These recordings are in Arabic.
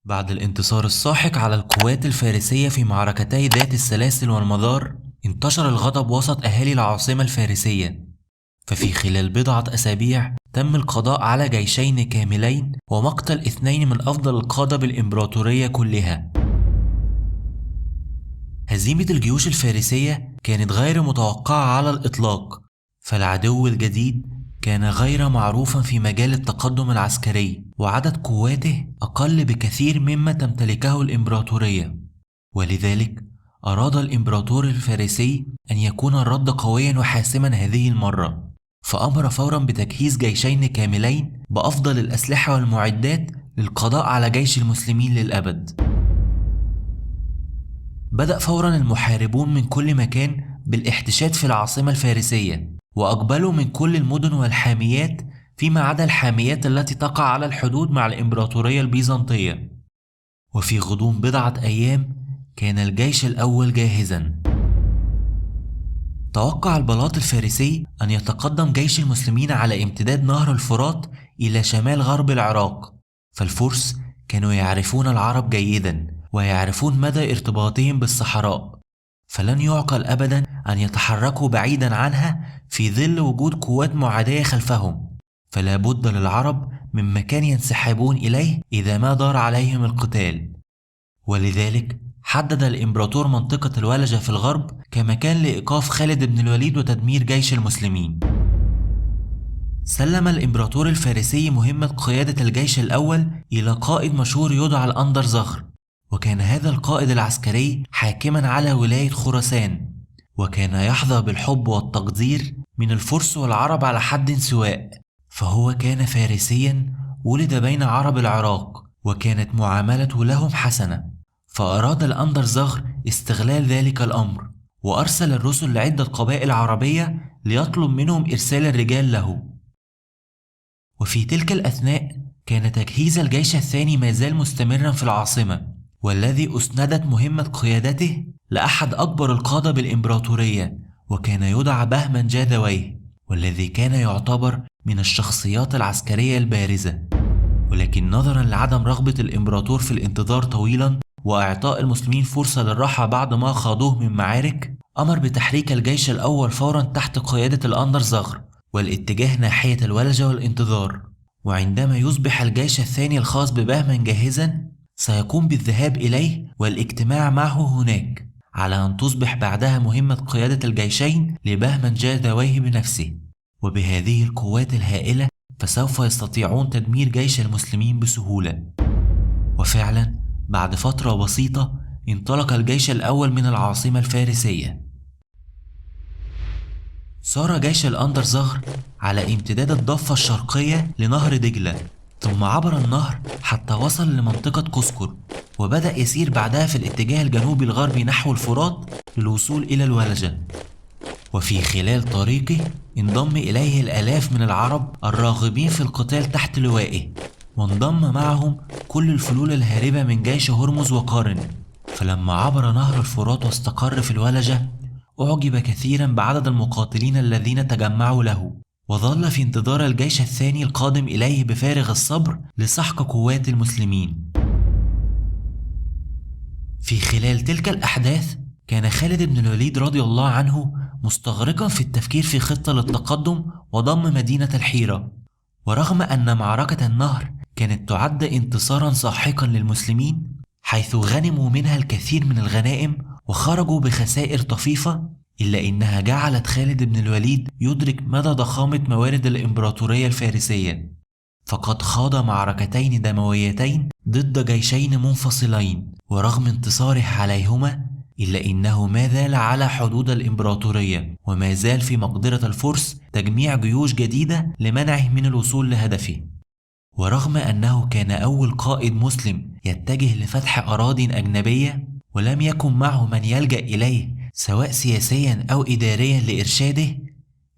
بعد الانتصار الساحق على القوات الفارسية في معركتي ذات السلاسل والمدار، انتشر الغضب وسط أهالي العاصمة الفارسية. ففي خلال بضعة أسابيع تم القضاء على جيشين كاملين ومقتل اثنين من أفضل القادة بالإمبراطورية كلها. هزيمة الجيوش الفارسية كانت غير متوقعة على الإطلاق، فالعدو الجديد كان غير معروفا في مجال التقدم العسكري، وعدد قواته أقل بكثير مما تمتلكه الإمبراطورية. ولذلك أراد الإمبراطور الفارسي أن يكون الرد قويا وحاسما هذه المرة، فأمر فورا بتجهيز جيشين كاملين بأفضل الأسلحة والمعدات للقضاء على جيش المسلمين للأبد. بدأ فورا المحاربون من كل مكان بالاحتشاد في العاصمة الفارسية، وأقبلوا من كل المدن والحاميات فيما عدا الحاميات التي تقع على الحدود مع الإمبراطورية البيزنطية. وفي غضون بضعة أيام كان الجيش الأول جاهزا. توقع البلاط الفارسي أن يتقدم جيش المسلمين على امتداد نهر الفرات إلى شمال غرب العراق، فالفرس كانوا يعرفون العرب جيدا ويعرفون مدى ارتباطهم بالصحراء، فلن يعقل أبدا أن يتحركوا بعيدا عنها في ظل وجود قوات معادية خلفهم، فلا بد للعرب من مكان ينسحبون إليه إذا ما دار عليهم القتال. ولذلك حدد الإمبراطور منطقة الولجة في الغرب كمكان لإيقاف خالد بن الوليد وتدمير جيش المسلمين. سلم الإمبراطور الفارسي مهمة قيادة الجيش الأول إلى قائد مشهور يدعى الأندرزغر، وكان هذا القائد العسكري حاكما على ولاية خراسان، وكان يحظى بالحب والتقدير من الفرس والعرب على حد سواء، فهو كان فارسيا ولد بين عرب العراق، وكانت معاملته لهم حسنة. فأراد الأندرزغر استغلال ذلك الأمر، وأرسل الرسل لعدة قبائل عربية ليطلب منهم إرسال الرجال له. وفي تلك الأثناء كان تجهيز الجيش الثاني ما زال مستمرا في العاصمة، والذي أسندت مهمة قيادته لأحد أكبر القادة بالإمبراطورية، وكان يدعى بهمن جاذويه، والذي كان يعتبر من الشخصيات العسكرية البارزة. ولكن نظرا لعدم رغبة الإمبراطور في الانتظار طويلا وإعطاء المسلمين فرصة للراحة بعد ما خاضوه من معارك، أمر بتحريك الجيش الأول فورا تحت قيادة الأندرزغر والاتجاه ناحية الولجة والانتظار. وعندما يصبح الجيش الثاني الخاص ببهمن جاهزا، سيقوم بالذهاب إليه والاجتماع معه هناك، على أن تصبح بعدها مهمة قيادة الجيشين لبهمن جاذويه بنفسه. وبهذه القوات الهائلة فسوف يستطيعون تدمير جيش المسلمين بسهولة. وفعلا بعد فترة بسيطة انطلق الجيش الأول من العاصمة الفارسية. سار جيش الأندرزغر على امتداد الضفة الشرقية لنهر دجلة، ثم عبر النهر حتى وصل لمنطقة قسقر، وبدأ يسير بعدها في الاتجاه الجنوبي الغربي نحو الفرات للوصول إلى الولجة. وفي خلال طريقه انضم إليه الآلاف من العرب الراغبين في القتال تحت لوائه، وانضم معهم كل الفلول الهاربة من جيش هرمز وقارن. فلما عبر نهر الفرات واستقر في الولجة، أعجب كثيرا بعدد المقاتلين الذين تجمعوا له، وظل في انتظار الجيش الثاني القادم إليه بفارغ الصبر لسحق قوات المسلمين. في خلال تلك الأحداث كان خالد بن الوليد رضي الله عنه مستغرقا في التفكير في خطة للتقدم وضم مدينة الحيرة. ورغم أن معركة النهر كانت تعد انتصارا ساحقا للمسلمين، حيث غنموا منها الكثير من الغنائم وخرجوا بخسائر طفيفة، إلا إنها جعلت خالد بن الوليد يدرك مدى ضخامة موارد الإمبراطورية الفارسية، فقد خاض معركتين دمويتين ضد جيشين منفصلين، ورغم انتصاره عليهما إلا إنه ما زال على حدود الإمبراطورية، وما زال في مقدرة الفرس تجميع جيوش جديدة لمنعه من الوصول لهدفه. ورغم أنه كان أول قائد مسلم يتجه لفتح أراضٍ أجنبية، ولم يكن معه من يلجأ إليه سواء سياسيا أو إداريا لإرشاده،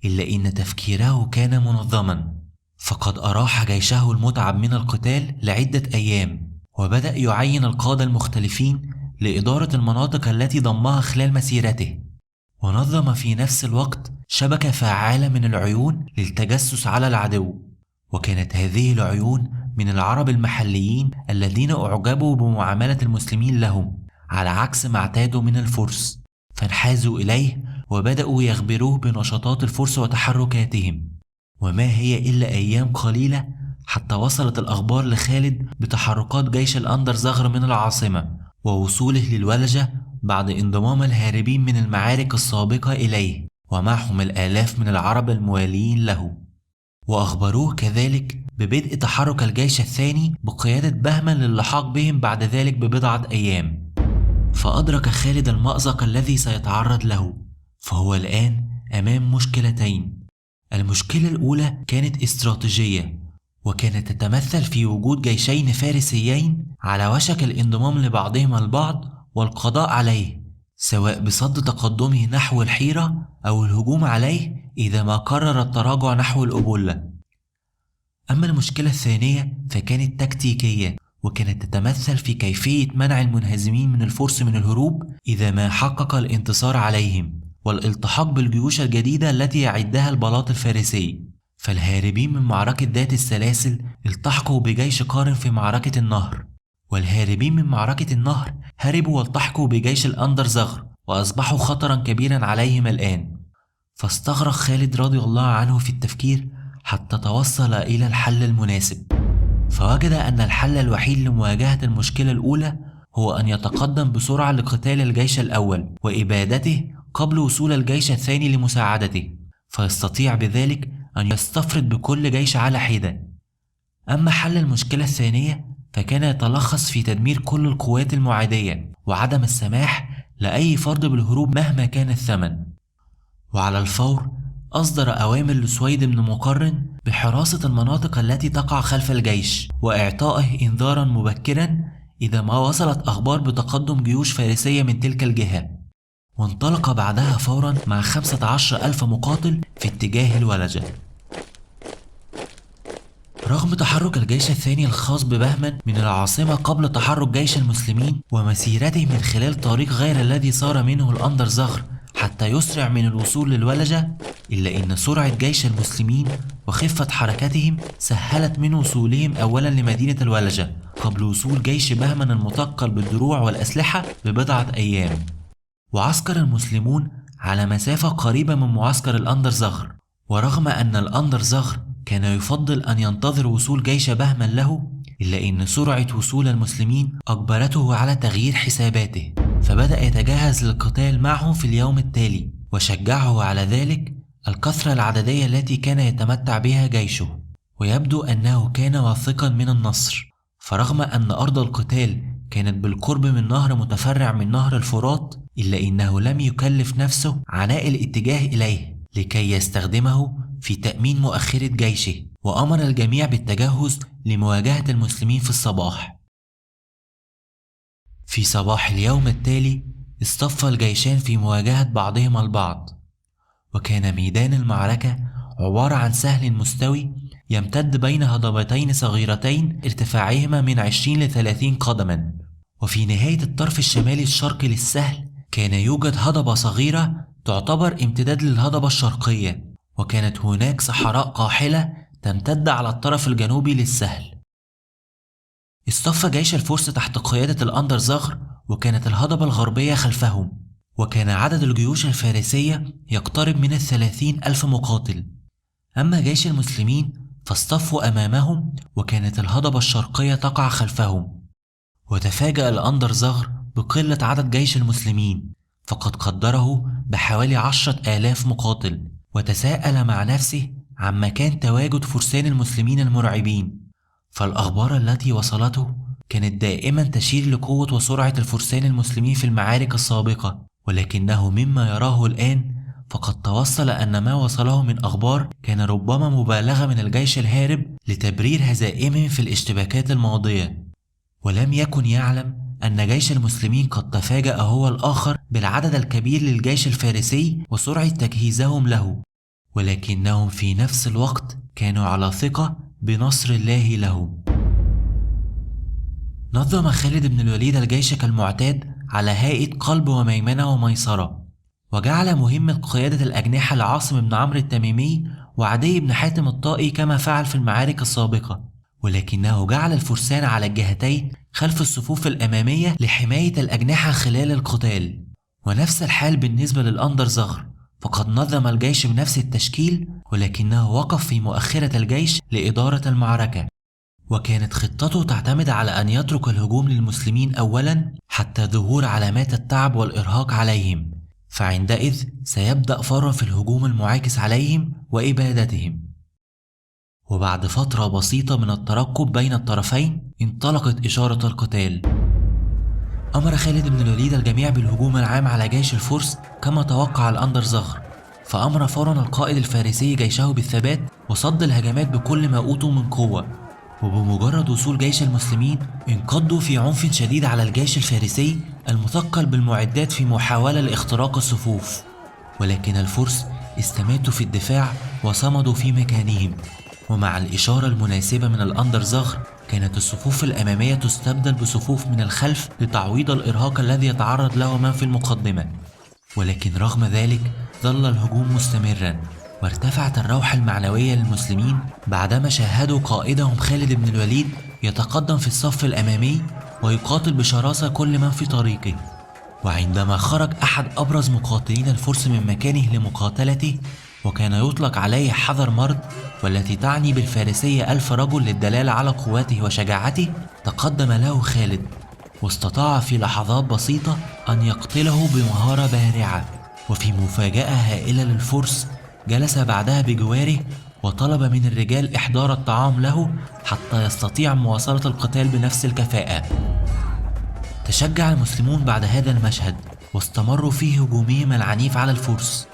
إلا إن تفكيره كان منظما، فقد أراح جيشه المتعب من القتال لعدة أيام، وبدأ يعين القادة المختلفين لإدارة المناطق التي ضمها خلال مسيرته. ونظم في نفس الوقت شبكة فعالة من العيون للتجسس على العدو، وكانت هذه العيون من العرب المحليين الذين أعجبوا بمعاملة المسلمين لهم على عكس ما اعتادوا من الفرس، فانحازوا إليه وبدأوا يخبروه بنشاطات الفرس وتحركاتهم. وما هي إلا أيام قليلة حتى وصلت الأخبار لخالد بتحركات جيش الأندرزغر من العاصمة ووصوله للولجة بعد انضمام الهاربين من المعارك السابقة إليه، ومعهم الآلاف من العرب الموالين له. وأخبروه كذلك ببدء تحرك الجيش الثاني بقيادة بهمن للحاق بهم بعد ذلك ببضعة أيام. فأدرك خالد المأزق الذي سيتعرض له، فهو الآن أمام مشكلتين. المشكلة الأولى كانت استراتيجية، وكانت تتمثل في وجود جيشين فارسيين على وشك الانضمام لبعضهما البعض والقضاء عليه، سواء بصد تقدمه نحو الحيرة أو الهجوم عليه إذا ما قرر التراجع نحو الأبولة. أما المشكلة الثانية فكانت تكتيكية، وكانت تتمثل في كيفية منع المنهزمين من الفرس من الهروب إذا ما حقق الانتصار عليهم، والالتحاق بالجيوش الجديدة التي يعدها البلاط الفارسي. فالهاربين من معركة ذات السلاسل التحقوا بجيش قارن في معركة النهر، والهاربين من معركة النهر هربوا والتحقوا بجيش الأندرزغر وأصبحوا خطرا كبيرا عليهم الآن. فاستغرق خالد رضي الله عنه في التفكير حتى توصل إلى الحل المناسب، فوجد أن الحل الوحيد لمواجهة المشكلة الأولى هو أن يتقدم بسرعة لقتال الجيش الأول وإبادته قبل وصول الجيش الثاني لمساعدته، فيستطيع بذلك أن يستفرد بكل جيش على حدة. أما حل المشكلة الثانية فكان يتلخص في تدمير كل القوات المعادية وعدم السماح لأي فرد بالهروب مهما كان الثمن. وعلى الفور أصدر أوامر لسويد بن مقرن بحراسة المناطق التي تقع خلف الجيش وإعطائه إنذارا مبكرا إذا ما وصلت أخبار بتقدم جيوش فارسية من تلك الجهة. وانطلق بعدها فورا مع 15,000 مقاتل في اتجاه الولجة. رغم تحرك الجيش الثاني الخاص ببهمن من العاصمة قبل تحرك جيش المسلمين ومسيرته من خلال طريق غير الذي سار منه الأندرزغر حتى يسرع من الوصول للولجة، إلا أن سرعة جيش المسلمين وخفة حركتهم سهلت من وصولهم أولا لمدينة الولجة قبل وصول جيش بهمن المثقل بالدروع والأسلحة ببضعة أيام. وعسكر المسلمون على مسافة قريبة من معسكر الأندرزغر، ورغم أن الأندرزغر كان يفضل أن ينتظر وصول جيش بهمن له، إلا أن سرعة وصول المسلمين أجبرته على تغيير حساباته، فبدأ يتجهز للقتال معهم في اليوم التالي، وشجعه على ذلك الكثرة العددية التي كان يتمتع بها جيشه، ويبدو أنه كان واثقا من النصر. فرغم أن أرض القتال كانت بالقرب من نهر متفرع من نهر الفرات، إلا أنه لم يكلف نفسه عناء الاتجاه إليه لكي يستخدمه في تأمين مؤخرة جيشه، وأمر الجميع بالتجهز لمواجهة المسلمين في الصباح. في صباح اليوم التالي اصطف الجيشان في مواجهة بعضهما البعض، وكان ميدان المعركة عبارة عن سهل مستوي يمتد بين هضبتين صغيرتين ارتفاعهما من 20 ل 30 قدما، وفي نهاية الطرف الشمالي الشرقي للسهل كان يوجد هضبة صغيرة تعتبر امتداد للهضبة الشرقية، وكانت هناك صحراء قاحلة تمتد على الطرف الجنوبي للسهل. اصطف جيش الفرس تحت قيادة الأندرزغر، وكانت الهضبة الغربية خلفهم، وكان عدد الجيوش الفارسية يقترب من 30,000 مقاتل. أما جيش المسلمين فاصطفوا أمامهم، وكانت الهضبة الشرقية تقع خلفهم. وتفاجأ الأندرزغر بقلة عدد جيش المسلمين، فقد قدره بحوالي 10,000 مقاتل، وتساءل مع نفسه عن مكان تواجد فرسان المسلمين المرعبين. فالأخبار التي وصلته كانت دائما تشير لقوة وسرعة الفرسان المسلمين في المعارك السابقة، ولكنه مما يراه الآن فقد توصل أن ما وصله من أخبار كان ربما مبالغة من الجيش الهارب لتبرير هزائمهم في الاشتباكات الماضية. ولم يكن يعلم أن جيش المسلمين قد تفاجأ هو الآخر بالعدد الكبير للجيش الفارسي وسرعة تجهيزهم له، ولكنهم في نفس الوقت كانوا على ثقة بنصر الله لهم. نظم خالد بن الوليد الجيش كالمعتاد على هيئة قلب وميمنة وميسرة، وجعل مهمة قيادة الأجنحة لعاصم بن عمرو التميمي وعدي بن حاتم الطائي كما فعل في المعارك السابقة، ولكنه جعل الفرسان على الجهتين خلف الصفوف الأمامية لحماية الأجنحة خلال القتال. ونفس الحال بالنسبة للأندرزغر، فقد نظم الجيش بنفس التشكيل، ولكنه وقف في مؤخرة الجيش لإدارة المعركة. وكانت خطته تعتمد على أن يترك الهجوم للمسلمين أولا حتى ظهور علامات التعب والإرهاق عليهم، فعندئذ سيبدأ فورا في الهجوم المعاكس عليهم وإبادتهم. وبعد فترة بسيطة من الترقب بين الطرفين انطلقت إشارة القتال. أمر خالد بن الوليد الجميع بالهجوم العام على جيش الفرس كما توقع الأندرزغر، فأمر فورا القائد الفارسي جيشه بالثبات وصد الهجمات بكل ما أوتوا من قوة. وبمجرد وصول جيش المسلمين انقضوا في عنف شديد على الجيش الفارسي المثقل بالمعدات في محاولة لاختراق الصفوف، ولكن الفرس استماتوا في الدفاع وصمدوا في مكانهم. ومع الإشارة المناسبة من الأندرزغر كانت الصفوف الأمامية تستبدل بصفوف من الخلف لتعويض الإرهاق الذي يتعرض له من في المقدمة. ولكن رغم ذلك ظل الهجوم مستمرا، وارتفعت الروح المعنوية للمسلمين بعدما شاهدوا قائدهم خالد بن الوليد يتقدم في الصف الأمامي ويقاتل بشراسة كل من في طريقه. وعندما خرج أحد أبرز مقاتلين الفرس من مكانه لمقاتلته، وكان يطلق عليه حذر مرد، والتي تعني بالفارسية 1000 رجل للدلالة على قوته وشجاعته، تقدم له خالد واستطاع في لحظات بسيطة أن يقتله بمهارة بارعة. وفي مفاجأة هائلة للفرس جلس بعدها بجواره وطلب من الرجال إحضار الطعام له حتى يستطيع مواصلة القتال بنفس الكفاءة. تشجع المسلمون بعد هذا المشهد واستمروا في هجومهم العنيف على الفرس.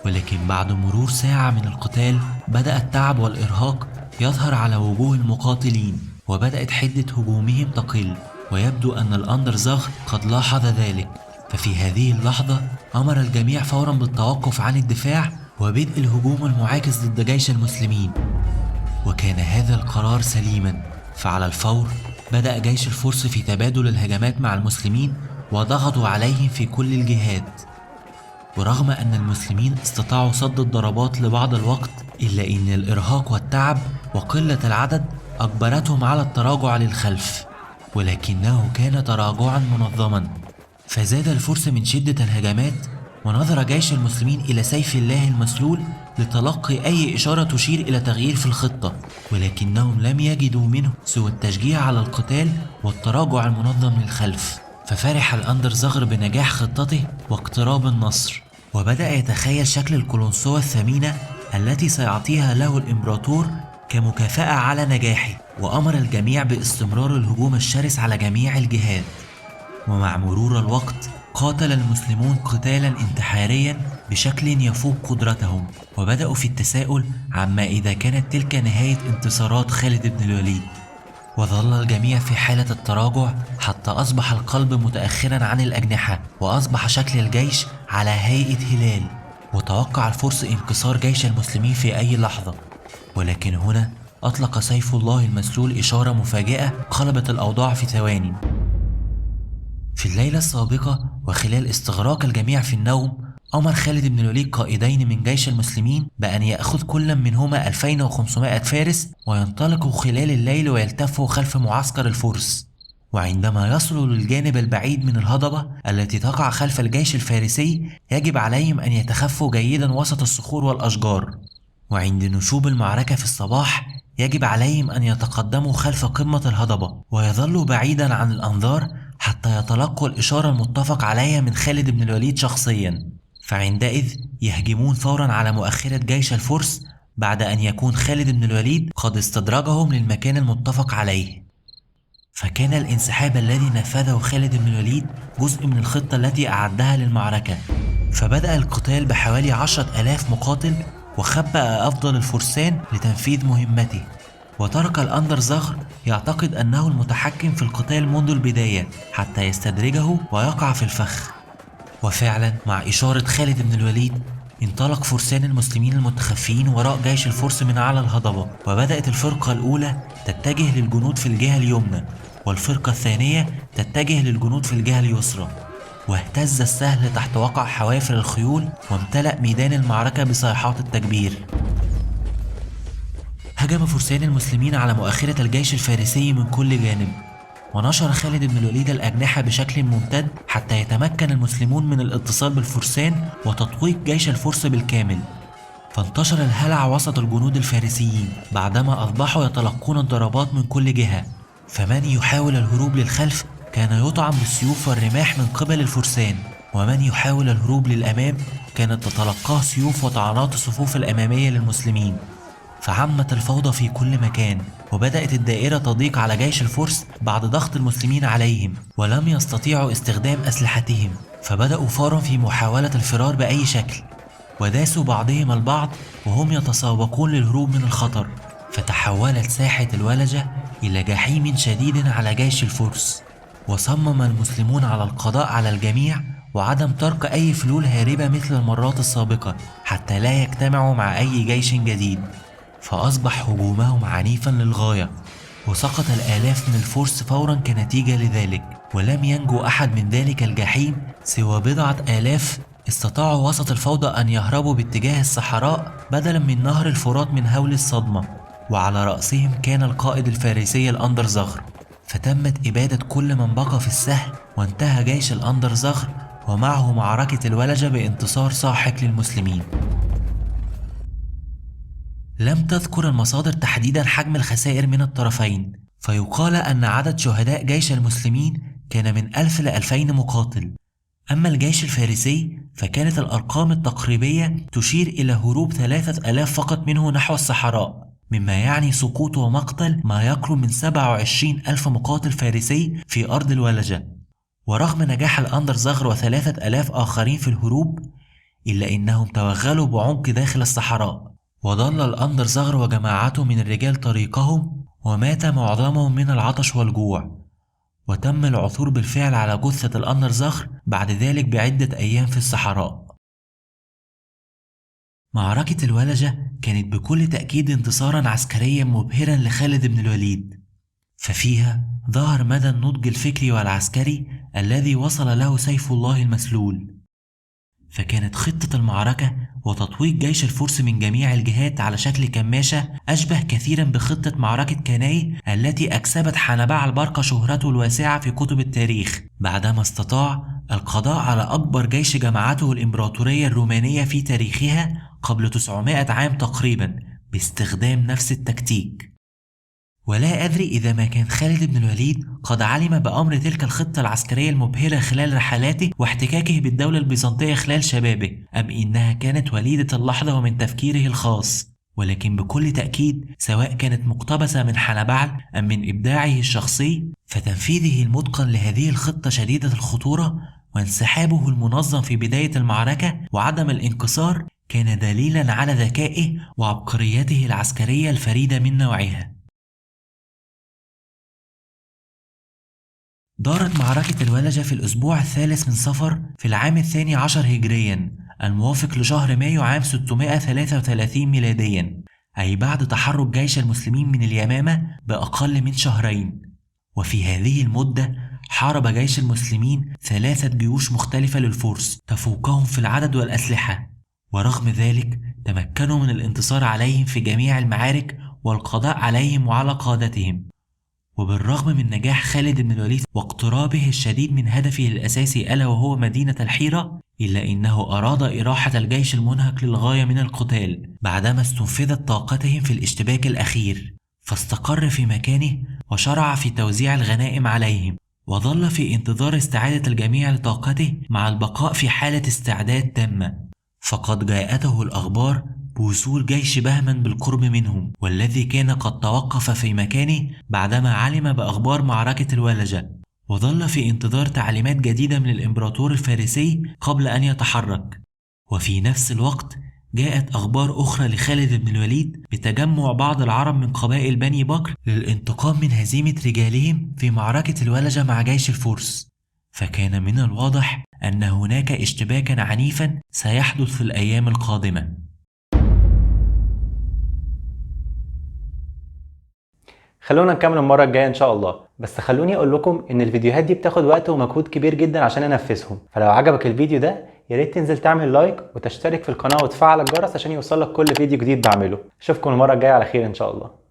ولكن بعد مرور ساعة من القتال بدأ التعب والإرهاق يظهر على وجوه المقاتلين، وبدأت حدة هجومهم تقل، ويبدو أن الأندرزغر قد لاحظ ذلك. ففي هذه اللحظة أمر الجميع فورا بالتوقف عن الدفاع وبدء الهجوم المعاكس ضد جيش المسلمين. وكان هذا القرار سليما، فعلى الفور بدأ جيش الفرس في تبادل الهجمات مع المسلمين وضغطوا عليهم في كل الجهات. ورغم أن المسلمين استطاعوا صد الضربات لبعض الوقت، إلا أن الإرهاق والتعب وقلة العدد أجبرتهم على التراجع للخلف، ولكنه كان تراجعا منظما. فزاد الفرس من شدة الهجمات، ونظر جيش المسلمين إلى سيف الله المسلول لتلقي أي إشارة تشير إلى تغيير في الخطة، ولكنهم لم يجدوا منه سوى التشجيع على القتال والتراجع المنظم للخلف. ففرح الأندرزغر بنجاح خطته واقتراب النصر، وبدأ يتخيل شكل القلنسوة الثمينة التي سيعطيها له الإمبراطور كمكافأة على نجاحه. وأمر الجميع باستمرار الهجوم الشرس على جميع الجهات. ومع مرور الوقت قاتل المسلمون قتالا انتحاريا بشكل يفوق قدرتهم، وبدأوا في التساؤل عما إذا كانت تلك نهاية انتصارات خالد بن الوليد. وظل الجميع في حالة التراجع حتى أصبح القلب متأخرا عن الأجنحة، وأصبح شكل الجيش على هيئة هلال. وتوقع الفرس انكسار جيش المسلمين في أي لحظة، ولكن هنا أطلق سيف الله المسلول إشارة مفاجئة قلبت الأوضاع في ثواني. في الليلة السابقة وخلال استغراق الجميع في النوم، أمر خالد بن الوليد قائدين من جيش المسلمين بأن يأخذ كل منهما 2500 فارس وينطلقوا خلال الليل ويلتفوا خلف معسكر الفرس. وعندما يصلوا للجانب البعيد من الهضبة التي تقع خلف الجيش الفارسي، يجب عليهم أن يتخفوا جيدا وسط الصخور والأشجار. وعند نشوب المعركة في الصباح يجب عليهم أن يتقدموا خلف قمة الهضبة ويظلوا بعيدا عن الأنظار حتى يتلقوا الإشارة المتفق عليها من خالد بن الوليد شخصيا. فعندئذ يهجمون فورا على مؤخرة جيش الفرس بعد أن يكون خالد بن الوليد قد استدرجهم للمكان المتفق عليه. فكان الانسحاب الذي نفذه خالد بن الوليد جزء من الخطة التي أعدها للمعركة. فبدأ القتال بحوالي 10,000 مقاتل، وخبأ أفضل الفرسان لتنفيذ مهمته، وترك الأندرزغر يعتقد أنه المتحكم في القتال منذ البداية حتى يستدرجه ويقع في الفخ. وفعلا مع إشارة خالد بن الوليد انطلق فرسان المسلمين المتخفيين وراء جيش الفرس من على الهضبة، وبدأت الفرقة الأولى تتجه للجنود في الجهة اليمنى، والفرقة الثانية تتجه للجنود في الجهة اليسرى. واهتز السهل تحت وقع حوافر الخيول، وامتلأ ميدان المعركة بصيحات التكبير. هجم فرسان المسلمين على مؤخرة الجيش الفارسي من كل جانب، ونشر خالد بن الوليد الأجنحة بشكل ممتد حتى يتمكن المسلمون من الاتصال بالفرسان وتطويق جيش الفرس بالكامل. فانتشر الهلع وسط الجنود الفارسيين بعدما أصبحوا يتلقون الضربات من كل جهة، فمن يحاول الهروب للخلف كان يطعن بالسيوف والرماح من قبل الفرسان، ومن يحاول الهروب للأمام كانت تتلقاه سيوف وطعنات الصفوف الأمامية للمسلمين. فعمت الفوضى في كل مكان، وبدأت الدائرة تضيق على جيش الفرس بعد ضغط المسلمين عليهم، ولم يستطيعوا استخدام أسلحتهم، فبدأوا فورا في محاولة الفرار بأي شكل، وداسوا بعضهم البعض وهم يتسابقون للهروب من الخطر. فتحولت ساحة الولجة إلى جحيم شديد على جيش الفرس، وصمم المسلمون على القضاء على الجميع وعدم ترك أي فلول هاربة مثل المرات السابقة حتى لا يجتمعوا مع أي جيش جديد. فأصبح هجومهم عنيفا للغاية، وسقط الآلاف من الفرس فورا كنتيجة لذلك، ولم ينجو أحد من ذلك الجحيم سوى بضعة آلاف استطاعوا وسط الفوضى أن يهربوا باتجاه الصحراء بدلا من نهر الفرات من هول الصدمة، وعلى رأسهم كان القائد الفارسي الأندرزغر. فتمت إبادة كل من بقى في السهل، وانتهى جيش الأندرزغر ومعه معركة الولجة بانتصار ساحق للمسلمين. لم تذكر المصادر تحديدا حجم الخسائر من الطرفين، فيقال أن عدد شهداء جيش المسلمين كان من 1000 ل 2000 مقاتل. أما الجيش الفارسي فكانت الأرقام التقريبية تشير إلى هروب 3000 فقط منه نحو الصحراء، مما يعني سقوط ومقتل ما يقرب من 27000 مقاتل فارسي في أرض الولجة. ورغم نجاح الأندرزغر و3000 آخرين في الهروب، إلا إنهم توغلوا بعمق داخل الصحراء، وضل الأندرزغر وجماعته من الرجال طريقهم، ومات معظمهم من العطش والجوع. وتم العثور بالفعل على جثة الأندرزغر بعد ذلك بعدة أيام في الصحراء. معركة الولجة كانت بكل تأكيد انتصارا عسكريا مبهرا لخالد بن الوليد، ففيها ظهر مدى النضج الفكري والعسكري الذي وصل له سيف الله المسلول. فكانت خطة المعركة وتطويق جيش الفرس من جميع الجهات على شكل كماشة أشبه كثيرا بخطة معركة كاناي التي أكسبت حنبع البرقة شهرته الواسعة في كتب التاريخ، بعدما استطاع القضاء على أكبر جيش جمعته الإمبراطورية الرومانية في تاريخها قبل 900 عام تقريبا باستخدام نفس التكتيك. ولا أدري إذا ما كان خالد بن الوليد قد علم بأمر تلك الخطة العسكرية المبهرة خلال رحلاته واحتكاكه بالدولة البيزنطية خلال شبابه، أم إنها كانت وليدة اللحظة ومن تفكيره الخاص. ولكن بكل تأكيد سواء كانت مقتبسة من حنبعل أم من إبداعه الشخصي، فتنفيذه المتقن لهذه الخطة شديدة الخطورة وانسحابه المنظم في بداية المعركة وعدم الانكسار كان دليلا على ذكائه وعبقريته العسكرية الفريدة من نوعها. دارت معركة الولجة في الأسبوع الثالث من صفر في العام 12 هجريا الموافق لشهر مايو عام 633 ميلاديا، أي بعد تحرك جيش المسلمين من اليمامة بأقل من شهرين. وفي هذه المدة حارب جيش المسلمين 3 جيوش مختلفة للفرس تفوقهم في العدد والأسلحة، ورغم ذلك تمكنوا من الانتصار عليهم في جميع المعارك والقضاء عليهم وعلى قادتهم. وبالرغم من نجاح خالد بن الوليد واقترابه الشديد من هدفه الأساسي ألا وهو مدينة الحيرة، إلا إنه أراد إراحة الجيش المنهك للغاية من القتال بعدما استنفذت طاقتهم في الاشتباك الأخير، فاستقر في مكانه وشرع في توزيع الغنائم عليهم، وظل في انتظار استعادة الجميع لطاقته مع البقاء في حالة استعداد تامة. فقد جاءته الأخبار بوصول جيش بهمن بالقرب منهم، والذي كان قد توقف في مكانه بعدما علم بأخبار معركة الولجة، وظل في انتظار تعليمات جديدة من الإمبراطور الفارسي قبل أن يتحرك. وفي نفس الوقت جاءت أخبار أخرى لخالد بن الوليد بتجمع بعض العرب من قبائل بني بكر للانتقام من هزيمة رجالهم في معركة الولجة مع جيش الفرس. فكان من الواضح أن هناك اشتباكا عنيفا سيحدث في الأيام القادمة. خلونا نكمل المرة الجاية إن شاء الله، بس خلوني أقول لكم إن الفيديوهات دي بتاخد وقت ومجهود كبير جدا عشان أنفذهم، فلو عجبك الفيديو ده يا ريت تنزل تعمل لايك وتشترك في القناة وتفعل الجرس عشان يوصلك كل فيديو جديد بعمله. اشوفكم المرة الجاية على خير ان شاء الله.